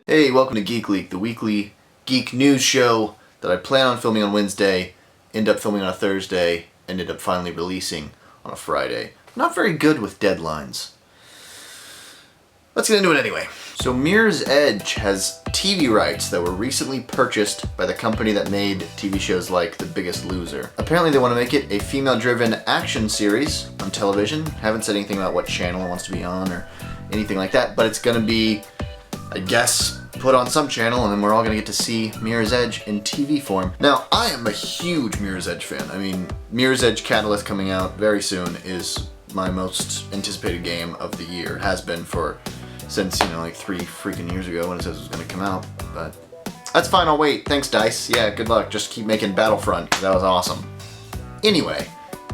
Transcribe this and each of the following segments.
Hey, welcome to Geek Leak, the weekly geek news show that I plan on filming on Wednesday, end up filming on a Thursday, ended up finally releasing on a Friday. Not very good with deadlines. Let's get into it anyway. So Mirror's Edge has TV rights that were recently purchased by the company that made TV shows like The Biggest Loser. Apparently they want to make it a female-driven action series on television. Haven't said anything about what channel it wants to be on or anything like that, but it's going to be, I guess, put on some channel, and then we're all going to get to see Mirror's Edge in TV form. Now, I am a huge Mirror's Edge fan. I mean, Mirror's Edge Catalyst coming out very soon is my most anticipated game of the year. It has been since, like 3 freaking years ago when it says it was going to come out. But that's fine, I'll wait. Thanks, DICE. Yeah, good luck. Just keep making Battlefront, because that was awesome. Anyway,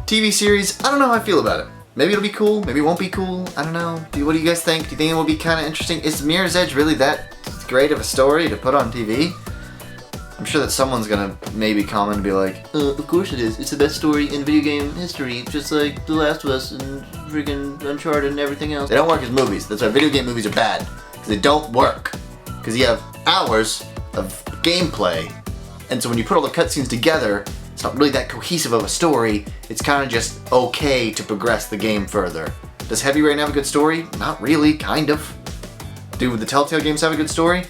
TV series, I don't know how I feel about it. Maybe it'll be cool, maybe it won't be cool, I don't know. What do you guys think? Do you think it will be kind of interesting? Is Mirror's Edge really that great of a story to put on TV? I'm sure that someone's gonna maybe comment and be like, of course it is. It's the best story in video game history, just like The Last of Us and freaking Uncharted and everything else. They don't work as movies. That's why video game movies are bad. Because they don't work. Because you have hours of gameplay, and so when you put all the cutscenes together, it's not really that cohesive of a story. It's kind of just okay to progress the game further. Does Heavy Rain have a good story? Not really, kind of. Do the Telltale games have a good story?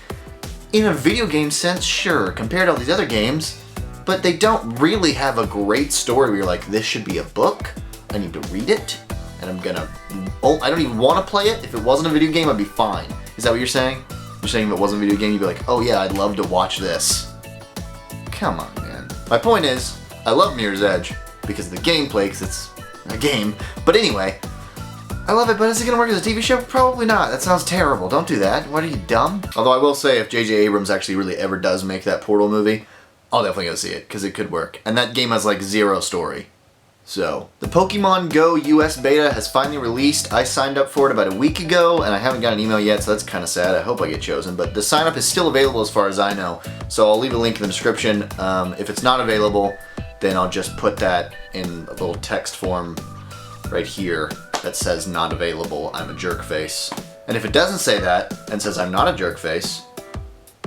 In a video game sense, sure, compared to all these other games, but they don't really have a great story where you're like, this should be a book, I need to read it, and I don't even want to play it. If it wasn't a video game, I'd be fine. Is that what you're saying? You're saying if it wasn't a video game, you'd be like, oh yeah, I'd love to watch this. Come on, man. My point is, I love Mirror's Edge because of the gameplay, because it's a game, but anyway, I love it, but is it going to work as a TV show? Probably not. That sounds terrible. Don't do that. What, are you dumb? Although I will say, if J.J. Abrams actually really ever does make that Portal movie, I'll definitely go see it, because it could work. And that game has like 0 story. So, the Pokemon Go US beta has finally released. I signed up for it about a week ago, and I haven't got an email yet, so that's kind of sad. I hope I get chosen. But the sign up is still available as far as I know, so I'll leave a link in the description. If it's not available, then I'll just put that in a little text form right here that says not available, I'm a jerk face. And if it doesn't say that and says I'm not a jerk face,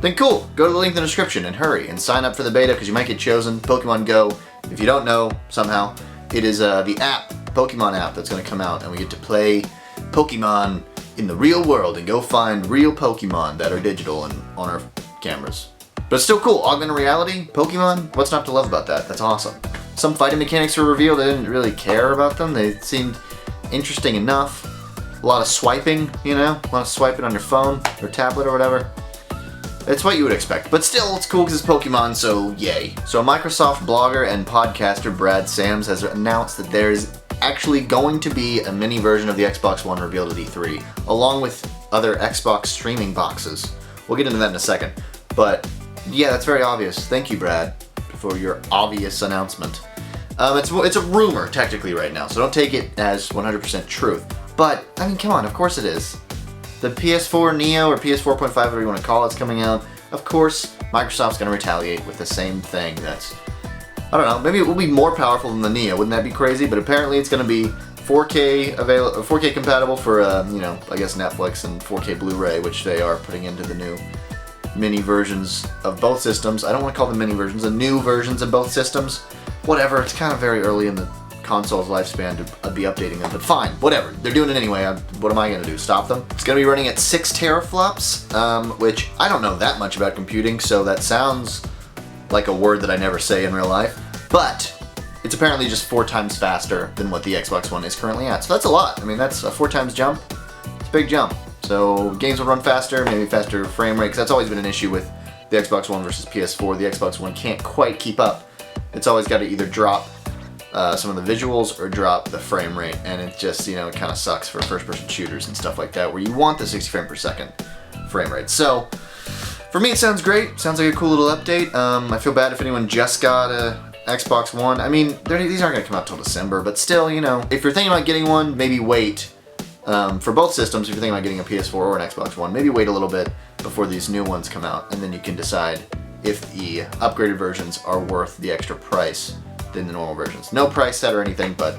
then cool, go to the link in the description and hurry and sign up for the beta because you might get chosen. Pokemon Go, if you don't know somehow, it is the app, Pokemon app that's going to come out, and we get to play Pokemon in the real world and go find real Pokemon that are digital and on our cameras. But it's still cool. Augmented reality, Pokemon, what's not to love about that? That's awesome. Some fighting mechanics were revealed. I didn't really care about them. They seemed interesting enough. A lot of swiping, a lot of swiping on your phone or tablet or whatever. It's what you would expect. But still, it's cool because it's Pokemon, so yay. So Microsoft blogger and podcaster Brad Sams has announced that there's actually going to be a mini version of the Xbox One revealed at E3, along with other Xbox streaming boxes. We'll get into that in a second. But yeah, that's very obvious. Thank you, Brad, for your obvious announcement. It's a rumor, technically, right now, so don't take it as 100% truth. But, I mean, come on, of course it is. The PS4 Neo, or PS4.5, whatever you want to call it, is coming out. Of course, Microsoft's going to retaliate with the same thing that's, I don't know, maybe it will be more powerful than the Neo. Wouldn't that be crazy? But apparently it's going to be 4K compatible for, I guess Netflix and 4K Blu-ray, which they are putting into the new mini versions of both systems. I don't want to call them mini versions, the new versions of both systems. Whatever, it's kind of very early in the console's lifespan to be updating them, but fine, whatever. They're doing it anyway. What am I going to do? Stop them? It's going to be running at 6 teraflops, which I don't know that much about computing, so that sounds like a word that I never say in real life, but it's apparently just 4 times faster than what the Xbox One is currently at, so that's a lot. I mean, that's a 4 times jump. It's a big jump. So games will run faster, maybe faster frame rate, because that's always been an issue with the Xbox One versus PS4. The Xbox One can't quite keep up. It's always got to either drop some of the visuals or drop the frame rate, and it just, it kind of sucks for first-person shooters and stuff like that, where you want the 60 frames per second frame rate. So, for me, it sounds great. Sounds like a cool little update. I feel bad if anyone just got a Xbox One. I mean, these aren't going to come out till December, but still, if you're thinking about getting one, maybe wait. For both systems, if you're thinking about getting a PS4 or an Xbox One, maybe wait a little bit before these new ones come out, and then you can decide if the upgraded versions are worth the extra price than the normal versions. No price set or anything, but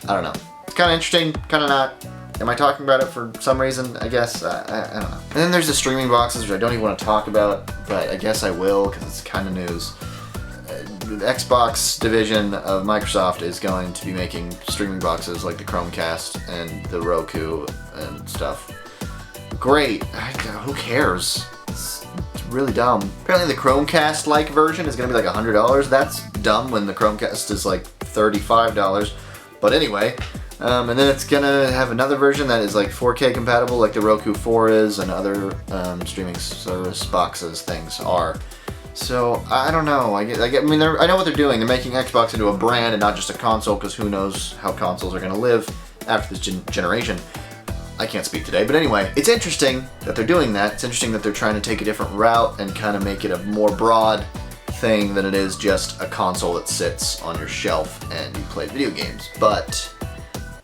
I don't know. It's kind of interesting, kind of not. Am I talking about it for some reason? I guess. I don't know. And then there's the streaming boxes, which I don't even want to talk about, but I guess I will because it's kind of news. The Xbox division of Microsoft is going to be making streaming boxes like the Chromecast and the Roku and stuff. Great. Who cares? It's really dumb. Apparently the Chromecast-like version is going to be like $100. That's dumb when the Chromecast is like $35. But anyway, and then it's going to have another version that is like 4K compatible like the Roku 4 is and other streaming service boxes things are. So, I don't know. I mean, I know what they're doing. They're making Xbox into a brand and not just a console, because who knows how consoles are going to live after this generation. I can't speak today, but anyway, it's interesting that they're doing that. It's interesting that they're trying to take a different route and kind of make it a more broad thing than it is just a console that sits on your shelf and you play video games. But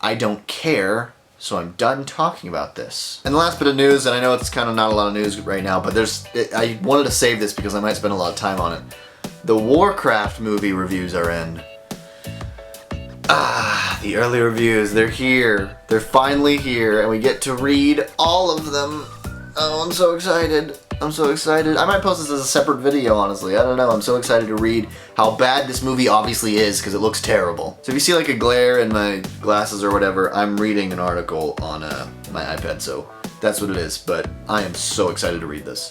I don't care. So I'm done talking about this. And the last bit of news, and I know it's kind of not a lot of news right now, but I wanted to save this because I might spend a lot of time on it. The Warcraft movie reviews are in. The early reviews, they're here. They're finally here, and we get to read all of them. Oh, I'm so excited. I'm so excited. I might post this as a separate video, honestly. I don't know. I'm so excited to read how bad this movie obviously is, because it looks terrible. So if you see like a glare in my glasses or whatever, I'm reading an article on my iPad, so that's what it is. But I am so excited to read this.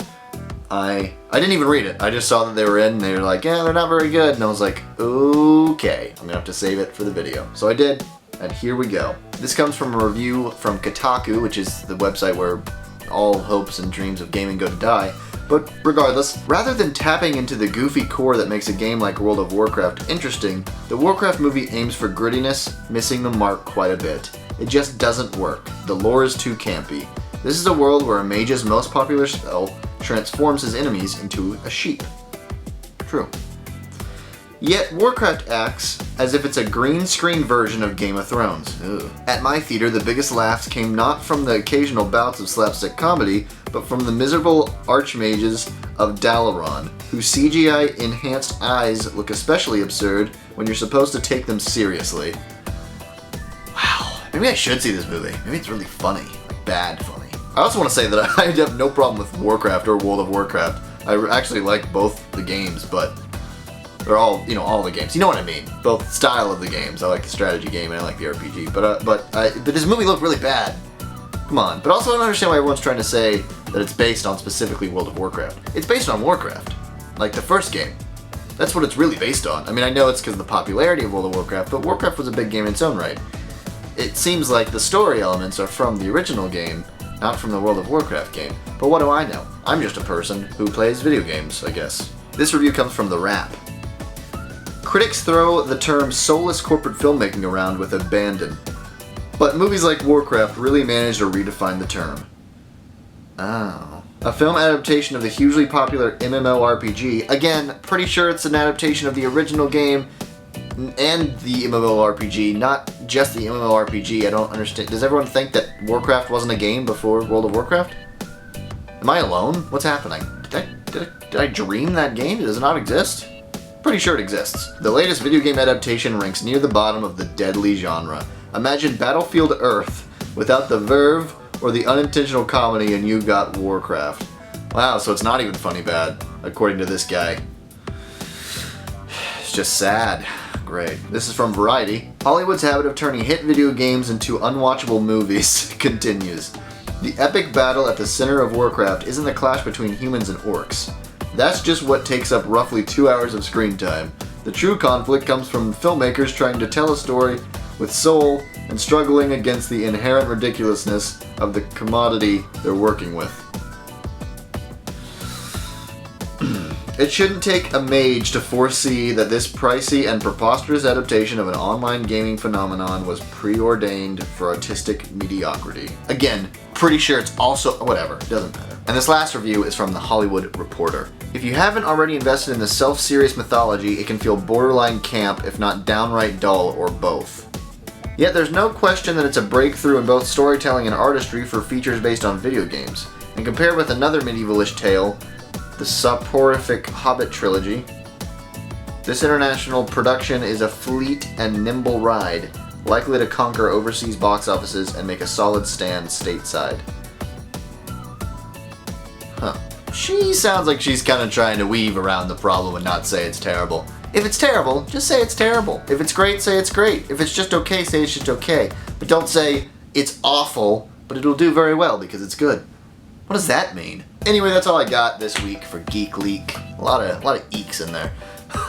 I didn't even read it. I just saw that they were in, and they were like, yeah, they're not very good. And I was like, okay, I'm gonna have to save it for the video. So I did, and here we go. This comes from a review from Kotaku, which is the website where all hopes and dreams of gaming go to die. But regardless, rather than tapping into the goofy core that makes a game like World of Warcraft interesting, the Warcraft movie aims for grittiness, missing the mark quite a bit. It just doesn't work. The lore is too campy. This is a world where a mage's most popular spell transforms his enemies into a sheep. True. Yet Warcraft acts as if it's a green screen version of Game of Thrones. Ugh. At my theater, the biggest laughs came not from the occasional bouts of slapstick comedy, but from the miserable archmages of Dalaran, whose CGI-enhanced eyes look especially absurd when you're supposed to take them seriously. Wow, maybe I should see this movie. Maybe it's really funny, like bad funny. I also want to say that I have no problem with Warcraft or World of Warcraft. I actually like both the games, but they're all, all the games. You know what I mean? Both style of the games. I like the strategy game and I like the RPG. But this movie looked really bad. Come on. But also I don't understand why everyone's trying to say that it's based on specifically World of Warcraft. It's based on Warcraft. Like the first game. That's what it's really based on. I mean, I know it's because of the popularity of World of Warcraft, but Warcraft was a big game in its own right. It seems like the story elements are from the original game, not from the World of Warcraft game. But what do I know? I'm just a person who plays video games, I guess. This review comes from The Wrap. Critics throw the term soulless corporate filmmaking around with abandon, but movies like Warcraft really managed to redefine the term. Oh. A film adaptation of the hugely popular MMORPG. Again, pretty sure it's an adaptation of the original game and the MMORPG, not just the MMORPG. I don't understand. Does everyone think that Warcraft wasn't a game before World of Warcraft? Am I alone? What's happening? Did I dream that game? Does it not exist? Pretty sure it exists. The latest video game adaptation ranks near the bottom of the deadly genre. Imagine Battlefield Earth without the verve or the unintentional comedy, and you got Warcraft. Wow, so it's not even funny bad, according to this guy. It's just sad. Great. This is from Variety. Hollywood's habit of turning hit video games into unwatchable movies continues. The epic battle at the center of Warcraft isn't the clash between humans and orcs. That's just what takes up roughly 2 hours of screen time. The true conflict comes from filmmakers trying to tell a story with soul and struggling against the inherent ridiculousness of the commodity they're working with. It shouldn't take a mage to foresee that this pricey and preposterous adaptation of an online gaming phenomenon was preordained for artistic mediocrity. Again, pretty sure it's also... whatever, doesn't matter. And this last review is from The Hollywood Reporter. If you haven't already invested in the self-serious mythology, it can feel borderline camp, if not downright dull, or both. Yet there's no question that it's a breakthrough in both storytelling and artistry for features based on video games. And compared with another medievalish tale, the soporific Hobbit trilogy, this international production is a fleet and nimble ride, likely to conquer overseas box offices and make a solid stand stateside. Huh. She sounds like she's kind of trying to weave around the problem and not say it's terrible. If it's terrible, just say it's terrible. If it's great, say it's great. If it's just okay, say it's just okay. But don't say it's awful, but it'll do very well because it's good. What does that mean? Anyway, that's all I got this week for Geek Leak. A lot of eeks in there.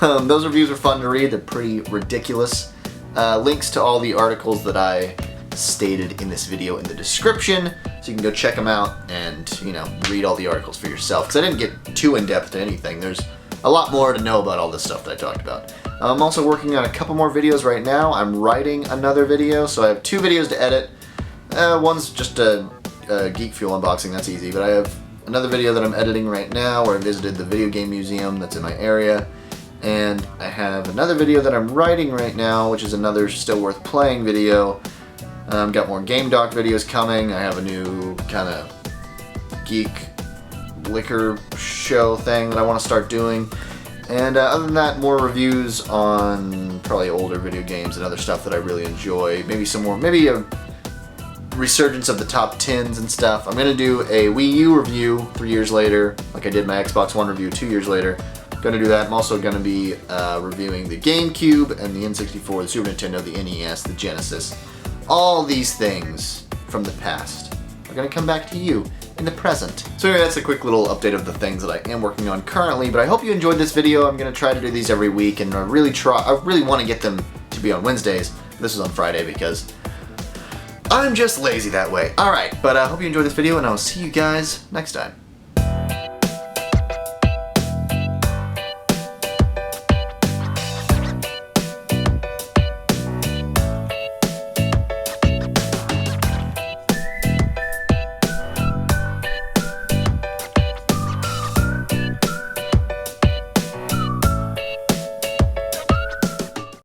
Those reviews are fun to read. They're pretty ridiculous. Links to all the articles that I stated in this video in the description, so you can go check them out and, you know, read all the articles for yourself. Because I didn't get too in-depth to anything. There's a lot more to know about all this stuff that I talked about. I'm also working on a couple more videos right now. I'm writing another video, so I have 2 videos to edit. One's just a Geek Fuel unboxing, that's easy, but I have another video that I'm editing right now where I visited the video game museum that's in my area. And I have another video that I'm writing right now, which is another still worth playing video. Got more Game Doc videos coming. I have a new kind of geek liquor show thing that I want to start doing. And other than that, more reviews on probably older video games and other stuff that I really enjoy. Maybe some more, maybe a resurgence of the top 10s and stuff. I'm going to do a Wii U review 3 years later, like I did my Xbox One review 2 years later. Going to do that. I'm also going to be reviewing the GameCube and the N64, the Super Nintendo, the NES, the Genesis. All these things from the past are going to come back to you in the present. So anyway, that's a quick little update of the things that I am working on currently, but I hope you enjoyed this video. I'm going to try to do these every week, and I really want to get them to be on Wednesdays. This is on Friday because I'm just lazy that way. Alright, but I hope you enjoyed this video, and I'll see you guys next time.